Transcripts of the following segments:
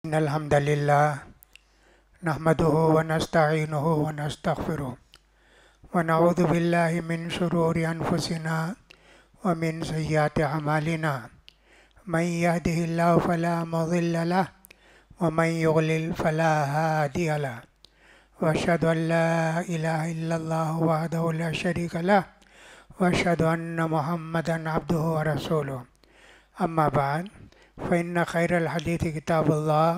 إن الحمد لله نحمده ونستعينه ونستغفره ونعوذ بالله من شرور أنفسنا ومن سيئات أعمالنا من يهده الله فلا مضل له ومن يضلل فلا هادي له وأشهد أن لا إله إلا الله وحده لا شريك له وأشهد أن محمدا عبده ورسوله أما بعد فإن خير الحديث كتاب الله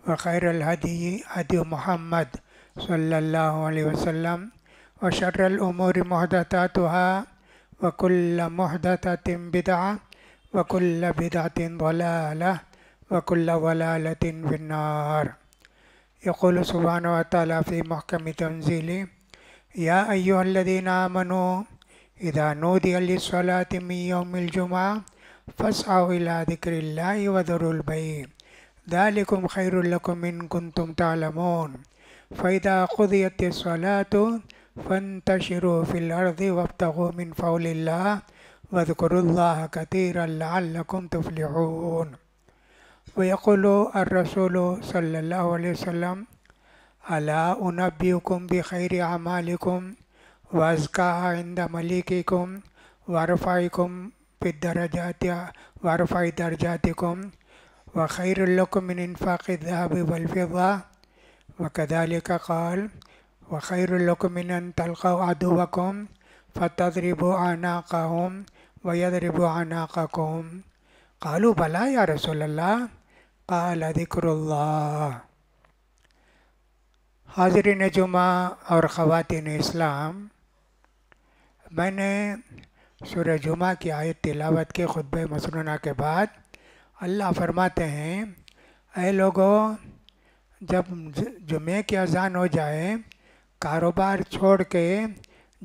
وخير الهدي هدي محمد صلى الله عليه وسلم وشر الأمور محدثاتها وكل محدثة بدعة وكل بدعة ضلالة وكل ضلالة في النار. يقول سبحانه وتعالى في محكم تنزيله: يا أيها الذين آمنوا إذا نودي للصلاة من يوم الجمعة فاسعوا إلى ذكر الله وذروا البيع ذلكم خير لكم إن كنتم تعلمون فإذا قضيت الصلاة فانتشروا في الأرض وابتغوا من فضل الله واذكروا الله كثيرا لعلكم تفلحون. ويقول الرسول صلى الله عليه وسلم: ألا أنبئكم بخير أعمالكم وأزكاها عند مليككم وأرفعكم في الدرجات وأرفع درجاتكم وخير لكم من إنفاق الذهب والفضة. وكذلك قال: وخير لكم من أن تلقوا عدوكم فتضربوا أعناقهم ويضربوا أعناقكم. قالوا: بلى يا رسول الله. قال: ذکر اللہ. حاضرین جمعہ اور خواتین اسلام، میں نے سورہ جمعہ کی آیت تلاوت کے خطبہ مسنونہ کے بعد اللہ فرماتے ہیں: اے لوگوں، جب جمعے کی اذان ہو جائے کاروبار چھوڑ کے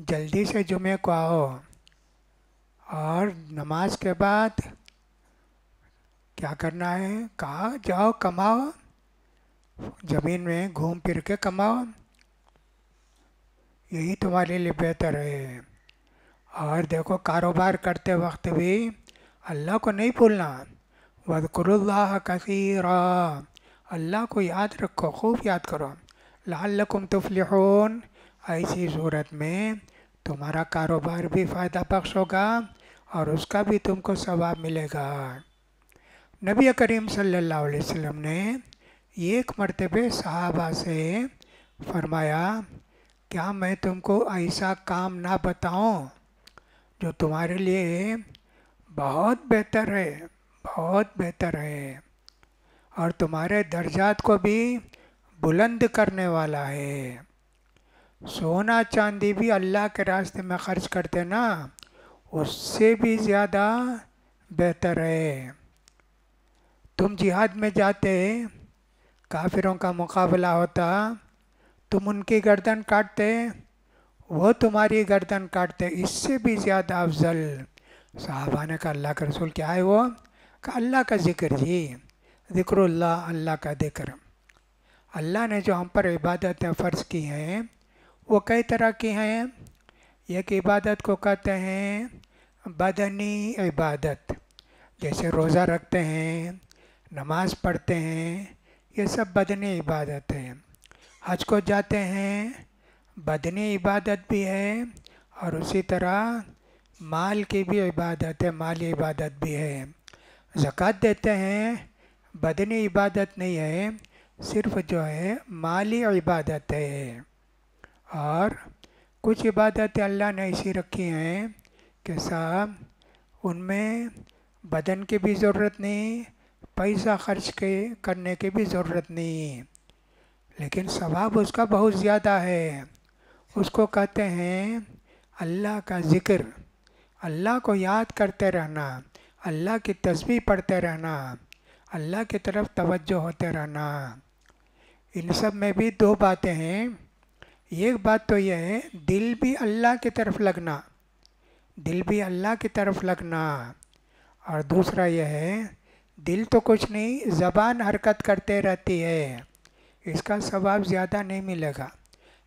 جلدی سے جمعے کو آؤ، اور نماز کے بعد کیا کرنا ہے؟ کہا جاؤ کماؤ، زمین میں گھوم پھر کے کماؤ، یہی تمہارے لیے بہتر ہے۔ اور دیکھو، کاروبار کرتے وقت بھی اللہ کو نہیں بھولنا۔ وَاذْكُرُوا اللَّهَ كَثِيرًا، اللہ کو یاد رکھو، خوب یاد کرو۔ لَعَلَّكُمْ تُفْلِحُونَ، ایسی صورت میں تمہارا کاروبار بھی فائدہ بخش ہوگا اور اس کا بھی تم کو ثواب ملے گا۔ نبی کریم صلی اللہ علیہ وسلم نے ایک مرتبہ صحابہ سے فرمایا: کیا میں تم کو ایسا کام نہ بتاؤں جو تمہارے لیے بہت بہتر ہے، بہت بہتر ہے، اور تمہارے درجات کو بھی بلند کرنے والا ہے؟ سونا چاندی بھی اللہ کے راستے میں خرچ کرتے نا، اس سے بھی زیادہ بہتر ہے۔ تم جہاد میں جاتے، کافروں کا مقابلہ ہوتا، تم ان کی گردن کاٹتے، وہ تمہاری گردن کاٹتے، اس سے بھی زیادہ افضل۔ صحابہ نے کہا: اللہ کا رسول کیا ہے وہ؟ کہا: اللہ کا ذکر جی، ذکر اللہ، اللہ کا ذکر۔ اللہ نے جو ہم پر عبادتیں فرض کی ہیں وہ کئی طرح کی ہیں۔ ایک عبادت کو کہتے ہیں بدنی عبادت، جیسے روزہ رکھتے ہیں، نماز پڑھتے ہیں، یہ سب بدنی عبادت ہے۔ حج کو جاتے ہیں، بدنی عبادت بھی ہے، اور اسی طرح مال کی بھی عبادت ہے، مالی عبادت بھی ہے۔ زکوٰۃ دیتے ہیں، بدنی عبادت نہیں ہے، صرف جو ہے مالی عبادت ہے۔ اور کچھ عبادتیں اللہ نے ایسی رکھی ہیں کہ صاحب ان میں بدن کی بھی ضرورت نہیں، پیسہ خرچ کرنے کی بھی ضرورت نہیں، لیکن ثواب اس کا بہت زیادہ ہے۔ اس کو کہتے ہیں اللہ کا ذکر، اللہ کو یاد کرتے رہنا، اللہ کی تسبیح پڑھتے رہنا، اللہ کی طرف توجہ ہوتے رہنا۔ ان سب میں بھی دو باتیں ہیں۔ ایک بات تو یہ ہے دل بھی اللہ کی طرف لگنا، دل بھی اللہ کی طرف لگنا، اور دوسرا یہ ہے دل تو کچھ نہیں، زبان حرکت کرتے رہتی ہے، اس کا ثواب زیادہ نہیں ملے گا،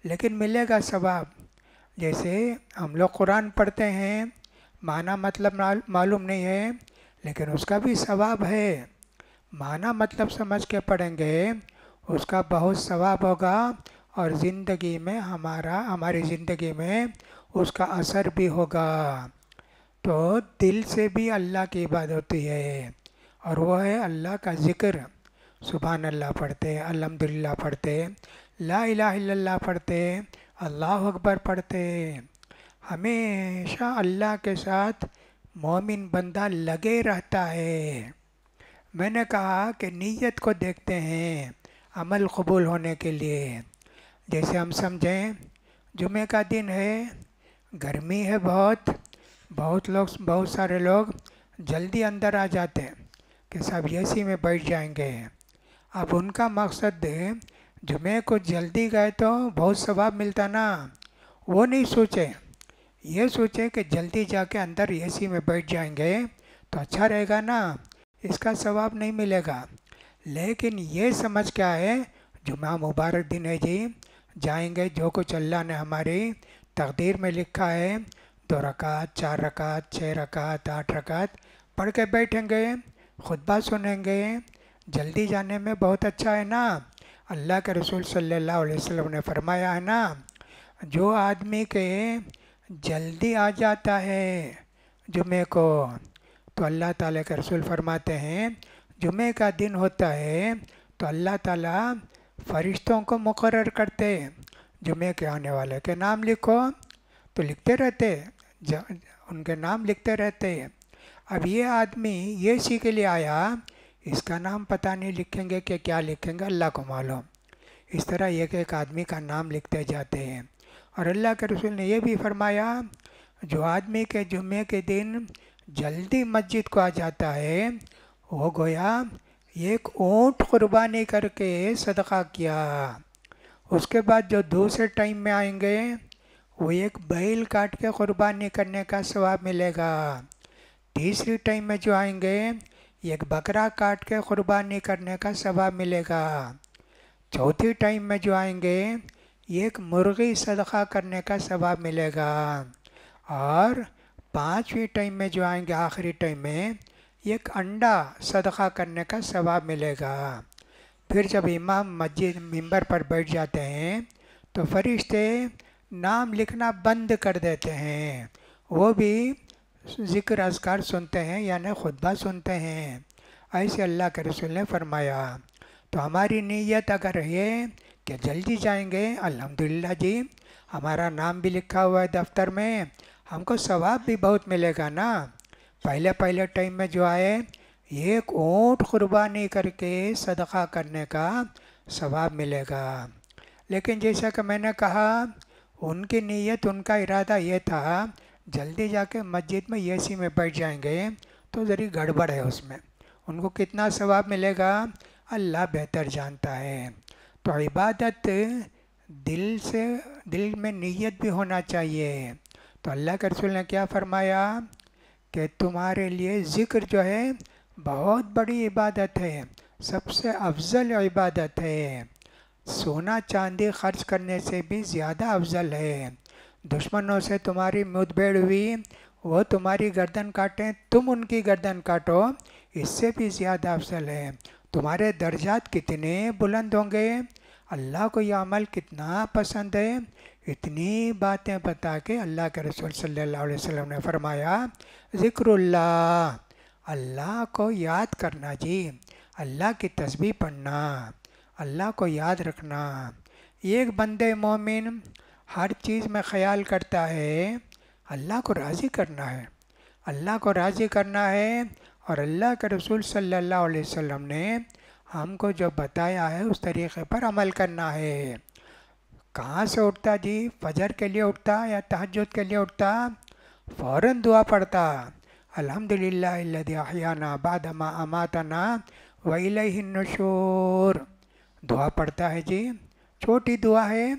لیکن ملے گا ثواب۔ جیسے ہم لوگ قرآن پڑھتے ہیں، معنی مطلب معلوم نہیں ہے، لیکن اس کا بھی ثواب ہے۔ معنی مطلب سمجھ کے پڑھیں گے اس کا بہت ثواب ہوگا، اور زندگی میں ہماری زندگی میں اس کا اثر بھی ہوگا۔ تو دل سے بھی اللہ کی عبادت ہوتی ہے، اور وہ ہے اللہ کا ذکر۔ سبحان اللہ پڑھتے، الحمدللہ پڑھتے، لا الہ الا اللہ پڑھتے، اللہ اکبر پڑھتے، ہمیشہ اللہ کے ساتھ مومن بندہ لگے رہتا ہے۔ میں نے کہا کہ نیت کو دیکھتے ہیں عمل قبول ہونے کے لیے۔ جیسے ہم سمجھیں جمعہ کا دن ہے، گرمی ہے بہت سارے لوگ جلدی اندر آ جاتے ہیں کہ سب اے سی میں بیٹھ جائیں گے۔ اب ان کا مقصد جمعہ کو جلدی گئے تو بہت ثواب ملتا نا، وہ نہیں سوچے، یہ سوچے کہ جلدی جا کے اندر اے سی میں بیٹھ جائیں گے تو اچھا رہے گا نا، اس کا ثواب نہیں ملے گا۔ لیکن یہ سمجھ کیا ہے، جمعہ مبارک دن ہے جی، جائیں گے، جو کچھ اللہ نے ہماری تقدیر میں لکھا ہے، 2 رکعت، 4 رکعت، 6 رکعت، 8 رکعت پڑھ کے بیٹھیں گے، خطبہ سنیں گے، جلدی جانے میں بہت اچھا ہے نا۔ اللہ کے رسول صلی اللہ علیہ وسلم نے فرمایا ہے نا، جو آدمی کے جلدی آ جاتا ہے جمعے کو، تو اللہ تعالیٰ کے رسول فرماتے ہیں جمعے کا دن ہوتا ہے تو اللہ تعالیٰ فرشتوں کو مقرر کرتے، جمعے کے آنے والے کے نام لکھو، تو لکھتے رہتے، ان کے نام لکھتے رہتے۔ اب یہ آدمی یہ اسی کے لیے آیا، اس کا نام پتہ نہیں لکھیں گے کہ کیا لکھیں گے، اللہ کو معلوم۔ اس طرح ایک ایک آدمی کا نام لکھتے جاتے ہیں۔ اور اللہ کے رسول نے یہ بھی فرمایا، جو آدمی کے جمعے کے دن جلدی مسجد کو آ جاتا ہے، وہ گویا ایک اونٹ قربانی کر کے صدقہ کیا۔ اس کے بعد جو دوسرے ٹائم میں آئیں گے، وہ ایک بیل کاٹ کے قربانی کرنے کا ثواب ملے گا۔ تیسری ٹائم میں جو آئیں گے، ایک بکرا کاٹ کے قربانی کرنے کا ثواب ملے گا۔ چوتھی ٹائم میں جو آئیں گے، ایک مرغی صدقہ کرنے کا ثواب ملے گا۔ اور 5ویں ٹائم میں جو آئیں گے، آخری ٹائم میں، ایک انڈا صدقہ کرنے کا ثواب ملے گا۔ پھر جب امام مسجد ممبر پر بیٹھ جاتے ہیں تو فرشتے نام لکھنا بند کر دیتے ہیں، وہ بھی ذکر اذکار سنتے ہیں، یعنی خطبہ سنتے ہیں۔ ایسے اللہ کے رسول نے فرمایا۔ تو ہماری نیت اگر ہے کہ جلدی جائیں گے، الحمدللہ جی، ہمارا نام بھی لکھا ہوا ہے دفتر میں، ہم کو ثواب بھی بہت ملے گا نا۔ پہلے ٹائم میں جو آئے، ایک اونٹ قربانی کر کے صدقہ کرنے کا ثواب ملے گا۔ لیکن جیسا کہ میں نے کہا، ان کی نیت، ان کا ارادہ یہ تھا جلدی جا کے مسجد میں اے سی میں بیٹھ جائیں گے، تو ذرا گڑبڑ ہے اس میں، ان کو کتنا ثواب ملے گا اللہ بہتر جانتا ہے۔ تو عبادت دل میں نیت بھی ہونا چاہیے۔ تو اللہ کے رسول نے کیا فرمایا کہ تمہارے لیے ذکر جو ہے بہت بڑی عبادت ہے، سب سے افضل عبادت ہے، سونا چاندی خرچ کرنے سے بھی زیادہ افضل ہے۔ دشمنوں سے تمہاری مدبھیڑ ہوئی، وہ تمہاری گردن کاٹیں، تم ان کی گردن کاٹو، اس سے بھی زیادہ افضل ہے۔ تمہارے درجات کتنے بلند ہوں گے، اللہ کو یہ عمل کتنا پسند ہے، اتنی باتیں بتا کے اللہ کے رسول صلی اللہ علیہ وسلم نے فرمایا، ذکر اللہ، اللہ کو یاد کرنا جی، اللہ کی تسبیح پڑھنا، اللہ کو یاد رکھنا۔ ایک بندے مومن ہر چیز میں خیال کرتا ہے اللہ کو راضی کرنا ہے، اللہ کو راضی کرنا ہے، اور اللہ کے رسول صلی اللہ علیہ وسلم نے ہم کو جو بتایا ہے اس طریقے پر عمل کرنا ہے۔ کہاں سے اٹھتا جی؟ فجر کے لیے اٹھتا یا تہجد کے لیے اٹھتا؟ فوراً دعا پڑھتا، الحمدللہ الذی احیانا بعد ما اماتنا والیہ النشور، دعا پڑھتا ہے جی، چھوٹی دعا ہے،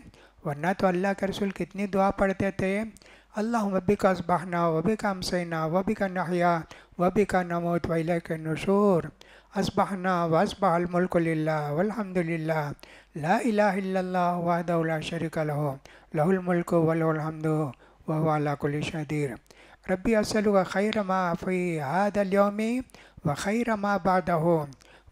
ورنہ تو اللہ کے رسول کتنی دعا پڑھتے تھے، اللہم بک اصبحنا وبک امسینا وبک نحیا وبک نموت والیک النشور، اصبحنا واصبح الملک للہ والحمدللہ لا الہ الا اللہ وحدہ لا شریک لہ لہ الملک ولہ الحمد وہو علی کل شیء قدیر۔ ربی اسألک خیر ما فی ھذا اليوم وخیر ما بعدہ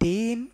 3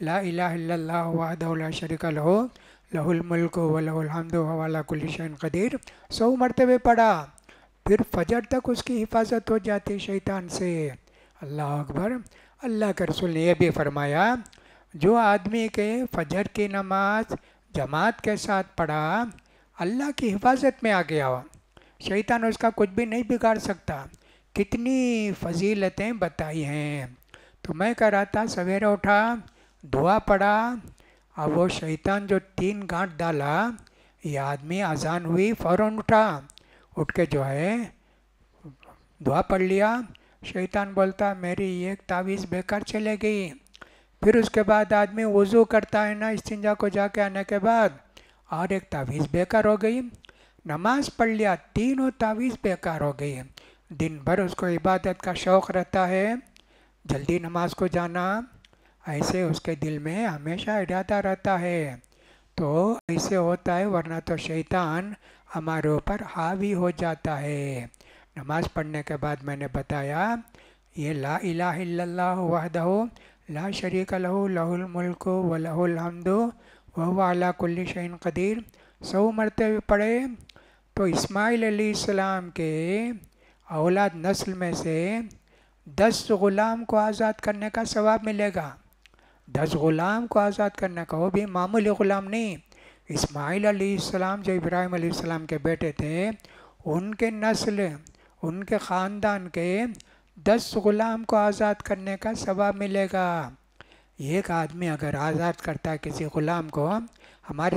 لا الہ الا اللہ وحدہ لا شریک لہ لہ الملک و لہ الحمد وہو علی کل شیء قدیر 100 مرتبے پڑھا، پھر فجر تک اس کی حفاظت ہو جاتی شیطان سے۔ اللہ اکبر۔ اللہ کے رسول نے یہ بھی فرمایا جو آدمی کے فجر کی نماز جماعت کے ساتھ پڑھا اللہ کی حفاظت میں آ گیا ہو، شیطان اس کا کچھ بھی نہیں بگاڑ سکتا۔ کتنی فضیلتیں بتائی ہیں۔ تو میں کہہ رہا تھا سویرے اٹھا، دعا پڑھا، اب وہ شیطان جو 3 گانٹھ ڈالا، یہ آدمی اذان ہوئی فوراً اٹھا، اٹھ کے جو ہے دعا پڑھ لیا۔ شیطان بولتا میری ایک تعویذ بیکار چلے گئی۔ پھر اس کے بعد آدمی وضو کرتا ہے نا استنجا کو جا کے آنے کے بعد، اور ایک تعویذ بیکار ہو گئی۔ نماز پڑھ لیا، تینوں تعویذ بیکار ہو گئی۔ دن بھر اس کو عبادت کا شوق رہتا ہے، جلدی نماز کو جانا، ایسے اس کے دل میں ہمیشہ ارادہ رہتا ہے۔ تو ایسے ہوتا ہے، ورنہ تو شیطان ہمارے اوپر حاوی ہو جاتا ہے۔ نماز پڑھنے کے بعد میں نے بتایا یہ لا الہ الا اللہ وحدہ لا شریک لہ لہ الملک و لہ الحمد وہو علی کل شیء قدیر 100 مرتبے پڑھے تو اسماعیل علیہ السلام کے اولاد نسل میں سے 10 غلام کو آزاد کرنے کا ثواب ملے گا۔ 10 غلام کو آزاد کرنے کا، وہ بھی معمولی غلام نہیں۔ اسماعیل علیہ السلام جو ابراہیم علیہ السلام کے بیٹے تھے، ان کے نسل، ان کے خاندان کے 10 غلام کو آزاد کرنے کا ثواب ملے گا۔ ایک آدمی اگر آزاد کرتا ہے کسی غلام کو، ہمارے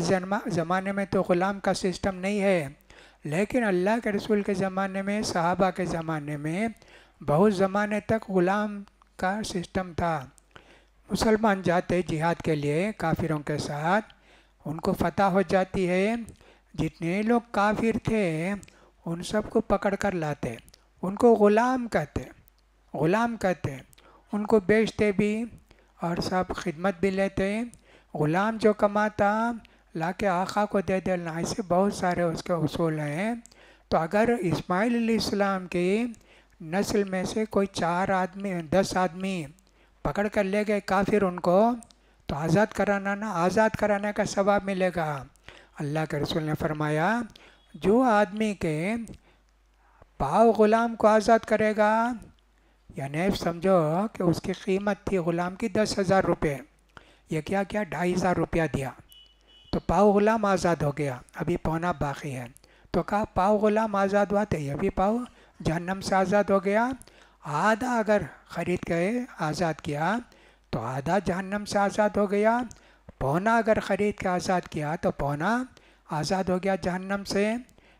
زمانے میں تو غلام کا سسٹم نہیں ہے، لیکن اللہ کے رسول کے زمانے میں، صحابہ کے زمانے میں بہت زمانے تک غلام کا سسٹم تھا۔ مسلمان جاتے جہاد کے لیے کافروں کے ساتھ، ان کو فتح ہو جاتی ہے، جتنے لوگ کافر تھے ان سب کو پکڑ کر لاتے، ان کو غلام کہتے، غلام کہتے، ان کو بیچتے بھی اور سب خدمت بھی لیتے۔ غلام جو کماتا لا کے آقا کو دے دینا، ایسے بہت سارے اس کے اصول ہیں۔ تو اگر اسماعیل علیہ السلام کی نسل میں سے کوئی 4 آدمی 10 آدمی پکڑ کر لے گئے کافر ان کو، تو آزاد کرانے کا ثواب ملے گا۔ اللہ کے رسول نے فرمایا جو آدمی کے پاؤ غلام کو آزاد کرے گا، یعنی سمجھو کہ اس کی قیمت تھی غلام کی 10,000 روپے، یہ کیا 2,500 روپیہ دیا تو پاؤ غلام آزاد ہو گیا، ابھی پونا باقی ہے۔ تو کہا پاؤ غلام آزاد ہوا تو یہ بھی پاؤ جہنم سے آزاد ہو گیا۔ آدھا اگر خرید کے آزاد کیا تو آدھا جہنم سے آزاد ہو گیا، پونا اگر خرید کے آزاد کیا تو پونا آزاد ہو گیا جہنم سے۔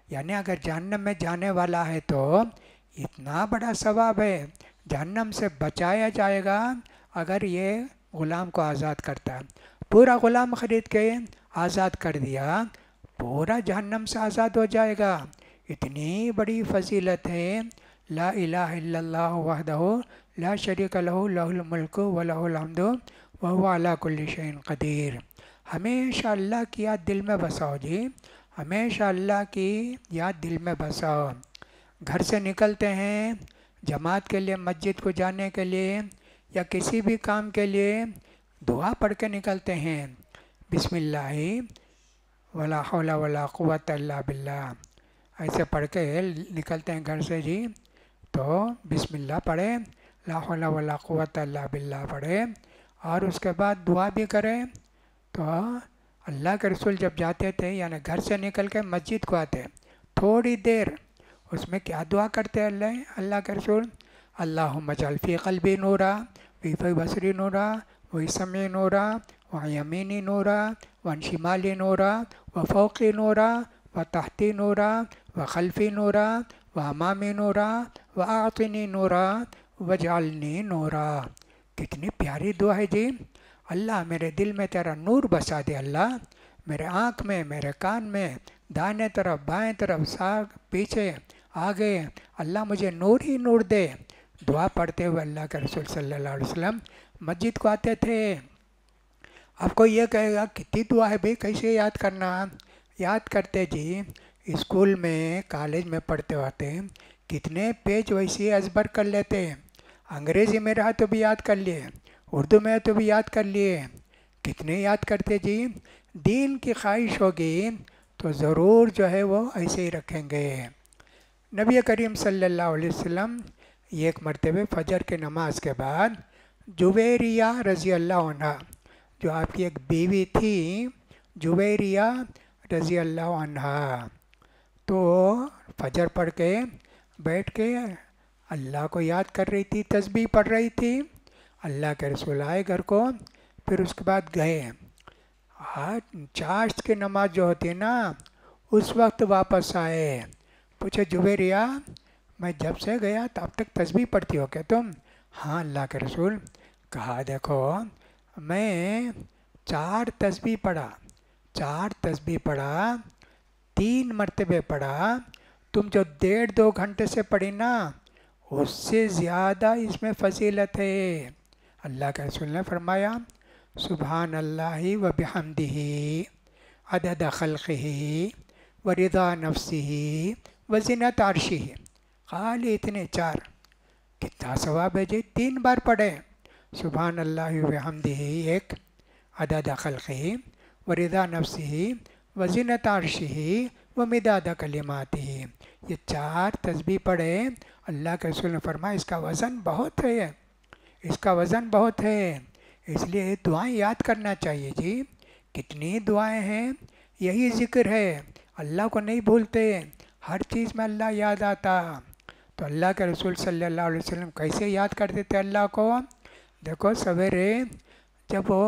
یعنی اگر جہنم میں جانے والا ہے تو اتنا بڑا ثواب ہے، جہنم سے بچایا جائے گا اگر یہ غلام کو آزاد کرتا ہے۔ پورا غلام خرید کے آزاد کر دیا، پورا جہنم سے آزاد ہو جائے گا۔ اتنی بڑی فضیلت ہے لا الہ الا اللہ وحدہ لا شریک لہ لہ الملک و لہ الحمد وہو علی کل شیء قدیر۔ ہمیشہ اللہ کی یاد دل میں بساؤ جی، ہمیشہ اللہ کی یاد دل میں بساؤ۔ گھر سے نکلتے ہیں جماعت کے لیے، مسجد کو جانے کے لیے یا کسی بھی کام کے لیے، دعا پڑھ کے نکلتے ہیں، بسم اللہ ولا حول ولا قوت الا باللہ، ایسے پڑھ کے نکلتے ہیں گھر سے جی، تو بسم اللہ پڑھے، لا حول ولا قوت الا باللہ پڑھے، اور اس کے بعد دعا بھی کریں۔ تو اللہ کے رسول جب جاتے تھے، یعنی گھر سے نکل کے مسجد کو آتے، تھوڑی دیر اس میں کیا دعا کرتے اللہ کے رسول؟ اللہم اجعل فی قلبی نورا فی بصری نورا وفی سمعی نورا وعن یمینی نورا وعن شمالی نورا وفوقی نورا وتحتی نورا وخلفی نورا وامامی نورا واعطنی نورا واجعلنی نورا۔ کتنی پیاری دعا ہے جی۔ اللہ میرے دل میں تیرا نور بسا دے، اللہ میرے آنکھ میں، میرے کان میں، دائیں طرف بائیں طرف، پیچھے آگے، اللہ مجھے نور ہی نور دے۔ دعا پڑھتے ہوئے اللہ کے رسول صلی اللہ علیہ وسلم مسجد کو آتے تھے۔ آپ کو یہ کہے گا کتنی دعا ہے بھئی، کیسے یاد کرنا؟ یاد کرتے جی، اسکول میں کالج میں پڑھتے ہوتے کتنے پیج ویسے ازبر کر لیتے، انگریزی میں رہا تو بھی یاد کر لیے، اردو میں تو بھی یاد کر لیے، کتنے یاد کرتے جی؟ دین کی خواہش ہوگی تو ضرور جو ہے وہ ایسے ہی رکھیں گے۔ نبی کریم صلی اللہ علیہ وسلم ایک مرتبہ فجر کے نماز کے بعد جویریہ رضی اللہ عنہ، جو آپ کی ایک بیوی تھی جویریہ رضی اللہ عنہ، تو فجر پڑھ کے بیٹھ کے اللہ کو یاد کر رہی تھی، تسبیح پڑھ رہی تھی۔ اللہ کے رسول آئے گھر کو، پھر اس کے بعد گئے۔ چاشت کی نماز جو ہوتی ہے نا، اس وقت واپس آئے، پوچھے جویریہ میں جب سے گیا تو اب تک تسبیح پڑھتی ہو کیا تم؟ ہاں اللہ کے رسول۔ کہا دیکھو میں 4 تسبیح پڑھا، 4 تسبیح پڑھا، 3 مرتبے پڑھا، تم جو 1.5-2 گھنٹے سے پڑھی نا اس سے زیادہ اس میں فضیلت ہے۔ اللہ کے رسول نے فرمایا سبحان اللہ و بحمدہ عدد خلقہ و رضا نفسہ و زینت عرشہ، خالی اتنے 4، کتنا ثواب ہے جی۔ 3 بار پڑھے، سبحان اللہ و بحمدہ ایک، عدد خلقہ و رضا نفسہ و زینت عرشہ و مداد کلماتہ، یہ 4 تسبیح پڑھے۔ اللہ کے رسول نے فرمایا اس کا وزن بہت ہے، اس کا وزن بہت ہے، اس لیے دعائیں یاد کرنا چاہیے جی۔ کتنی دعائیں ہیں، یہی ذکر ہے، اللہ کو نہیں بھولتے، ہر چیز میں اللہ یاد آتا۔ تو اللہ کے رسول صلی اللہ علیہ وسلم کیسے یاد کرتے تھے اللہ کو؟ دیکھو سویرے جب وہ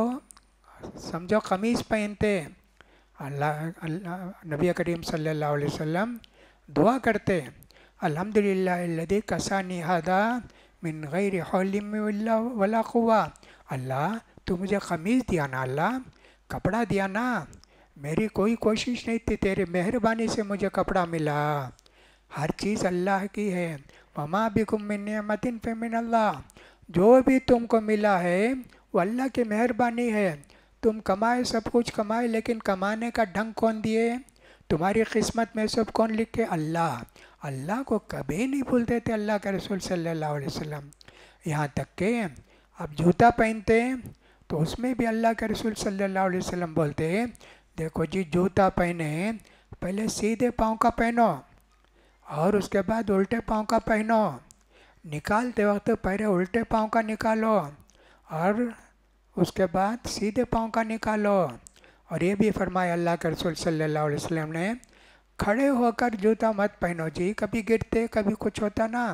سمجھو قمیص پہنتے، اللہ نبی کریم صلی اللہ علیہ وسلم دعا کرتے الحمدللہ الذی کسانی ھذا من غیر حول ولا قوہ، اللہ تو مجھے قمیص دیا نا، اللہ کپڑا دیا نا، میری کوئی کوشش نہیں تھی، تیرے مہربانی سے مجھے کپڑا ملا، ہر چیز اللہ کی ہے۔ وما بکم من نعمت فمن اللہ، جو بھی تم کو ملا ہے وہ اللہ کی مہربانی ہے۔ تم کمائے، سب کچھ کمائے، لیکن کمانے کا ڈھنگ کون دیے؟ تمہاری قسمت میں سب کون لکھے؟ اللہ۔ اللہ کو کبھی نہیں بھولتے تھے اللہ کے رسول صلی اللہ علیہ وسلم، یہاں تک کہ اب جوتا پہنتے تو اس میں بھی اللہ کے رسول صلی اللہ علیہ وسلم بولتے دیکھو جی جوتا پہنے پہلے سیدھے پاؤں کا پہنو اور اس کے بعد الٹے پاؤں کا پہنو، نکالتے وقت پہلے الٹے پاؤں کا نکالو اور اس کے بعد سیدھے پاؤں کا نکالو۔ اور یہ بھی فرمایا اللہ کے رسول صلی اللہ علیہ وسلم نے کھڑے ہو کر جوتا مت پہنو جی، کبھی گرتے کبھی کچھ ہوتا نا،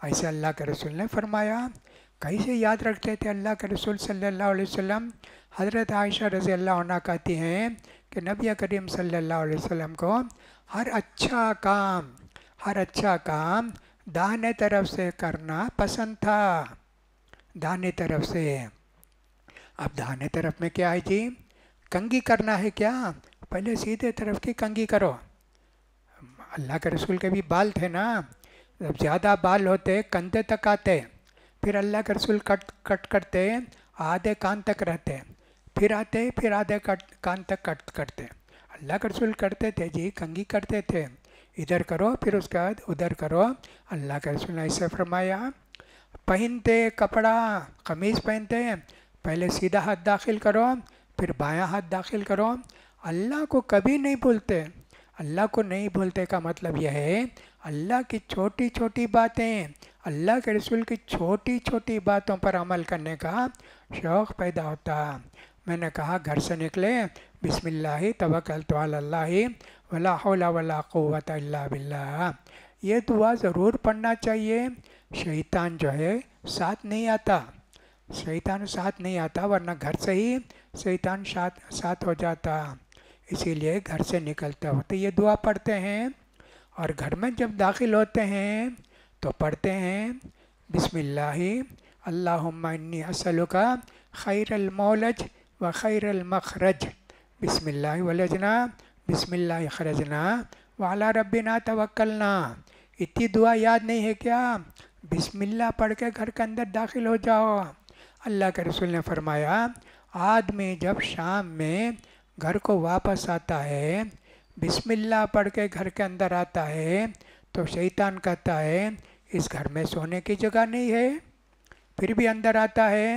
ایسے اللہ کے رسول نے فرمایا۔ کیسے یاد رکھتے تھے اللہ کے رسول صلی اللہ علیہ وسلم؟ حضرت عائشہ رضی اللہ عنہ کہتی ہیں کہ نبی کریم صلی اللہ علیہ وسلم کو ہر اچھا کام داہنے طرف سے کرنا پسند تھا، داہنے طرف سے۔ اب داہنے طرف میں کیا ہے جی؟ کنگھی کرنا ہے کیا؟ پہلے سیدھے طرف کی کنگھی کرو۔ اللہ کے رسول کے بھی بال تھے نا، جب زیادہ بال ہوتے کندھے تک آتے، پھر اللہ کے رسول کٹ کرتے آدھے کان تک رہتے، پھر آتے پھر آدھے کان تک کٹ کرتے۔ اللہ کے رسول کرتے تھے جی، کنگھی کرتے تھے، ادھر کرو پھر اس کے بعد ادھر کرو۔ اللہ کے رسول نے ایسے فرمایا۔ پہنتے کپڑا قمیص پہنتے پہلے سیدھا ہاتھ داخل کرو پھر بایاں ہاتھ داخل کرو۔ اللہ کو کبھی نہیں بھولتے، اللہ کو نہیں بھولتے کا مطلب یہ ہے اللہ کی چھوٹی چھوٹی باتیں، اللہ کے رسول کی چھوٹی چھوٹی باتوں پر عمل کرنے کا شوق پیدا ہوتا۔ میں نے کہا گھر سے نکلے بسم اللہ توکلت علی اللہ ولا حول ولا قوت الا باللہ، یہ دعا ضرور پڑھنا چاہیے۔ شیطان جو ہے ساتھ نہیں آتا، شیطان ساتھ نہیں آتا، ورنہ گھر سے ہی شیطان ساتھ ہو جاتا۔ اسی لیے گھر سے نکلتے وقت یہ دعا پڑھتے ہیں، اور گھر میں جب داخل ہوتے ہیں تو پڑھتے ہیں بسم اللہ اللہم انی اسألک خیر المولج و خیر المخرج، بسم اللہ ولجنا بسم اللہ خرجنا وعلی ربنا توکلنا۔ اتنی دعا یاد نہیں ہے کیا؟ بسم اللہ پڑھ کے گھر کے اندر داخل ہو جاؤ۔ اللہ کے رسول نے فرمایا آدمی جب شام میں گھر کو واپس آتا ہے بسم اللہ پڑھ کے گھر کے اندر آتا ہے تو شیطان کہتا ہے اس گھر میں سونے کی جگہ نہیں ہے، پھر بھی اندر آتا ہے،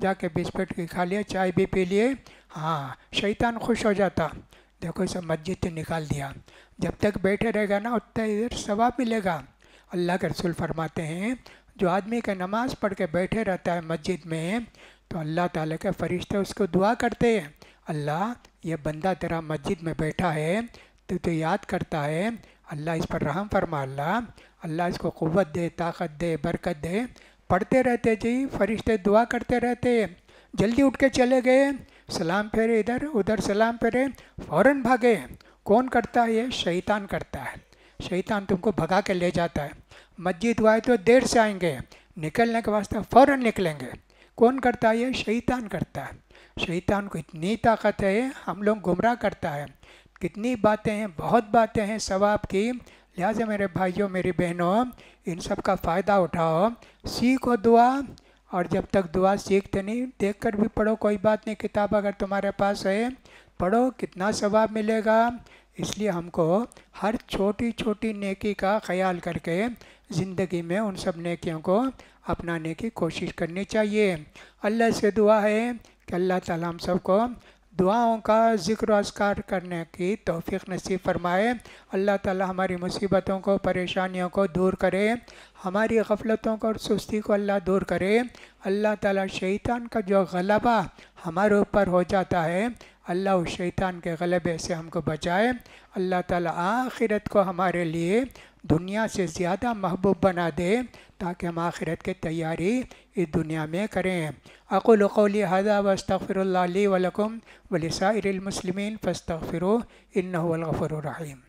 جا کے بسکٹ بھی کھا لیا، چائے بھی پی لیے، ہاں شیطان خوش ہو جاتا، دیکھو اسے مسجد سے نکال دیا، جب تک بیٹھے رہے گا نا اتنا ادھر ثواب ملے گا۔ اللہ کے رسول فرماتے ہیں جو آدمی کا نماز پڑھ کے بیٹھے رہتا ہے مسجد میں تو اللہ تعالیٰ کے فرشتے اس کو دعا کرتے ہیں، اللہ یہ بندہ تیرا مسجد میں بیٹھا ہے تو یاد کرتا ہے، اللہ اس پر رحم فرما، اللہ اس کو قوت دے، طاقت دے، برکت دے۔ پڑھتے رہتے جی، فرشتے دعا کرتے رہتے، جلدی اٹھ کے چلے گئے، سلام پھیرے، ادھر ادھر سلام پھیرے، فوراً بھاگے۔ کون کرتا ہے یہ؟ شیطان کرتا ہے، شیطان تم کو بھگا کے لے جاتا ہے۔ مسجد والے تو دیر سے آئیں گے، نکلنے کے واسطے فوراً نکلیں گے۔ کون کرتا ہے یہ؟ شیطان کرتا ہے۔ شیطان کو اتنی طاقت ہے، ہم لوگ گمراہ کرتا ہے، کتنی باتیں ہیں، بہت باتیں ہیں ثواب کی، لہٰذا میرے بھائیوں میری بہنوں ان سب کا فائدہ اٹھاؤ، سیکھو دعا، اور جب تک دعا سیکھتے نہیں دیکھ کر بھی پڑھو، کوئی بات نہیں، کتاب اگر تمہارے پاس ہے پڑھو، کتنا ثواب ملے گا۔ اس لیے ہم کو ہر چھوٹی چھوٹی نیکی کا خیال کر کے زندگی میں ان سب نیکیوں کو اپنانے کی کوشش کرنی چاہیے۔ اللہ سے دعا ہے کہ اللہ تعالیٰ ہم سب کو دعاؤں کا ذکر و اذکار کرنے کی توفیق نصیب فرمائے۔ اللہ تعالیٰ ہماری مصیبتوں کو، پریشانیوں کو دور کرے، ہماری غفلتوں کو اور سستی کو اللہ دور کرے۔ اللہ تعالیٰ شیطان کا جو غلبہ ہمارے اوپر ہو جاتا ہے، اللہ اس شیطان کے غلبے سے ہم کو بچائے۔ اللہ تعالیٰ آخرت کو ہمارے لیے دنیا سے زیادہ محبوب بنا دے تاکہ ہم آخرت کی تیاری اس دنیا میں کریں۔ اقول قولی ھذا واستغفر اللہ لی ولکم ولسائر المسلمین فاستغفروہ انہ هو الغفور الرحیم۔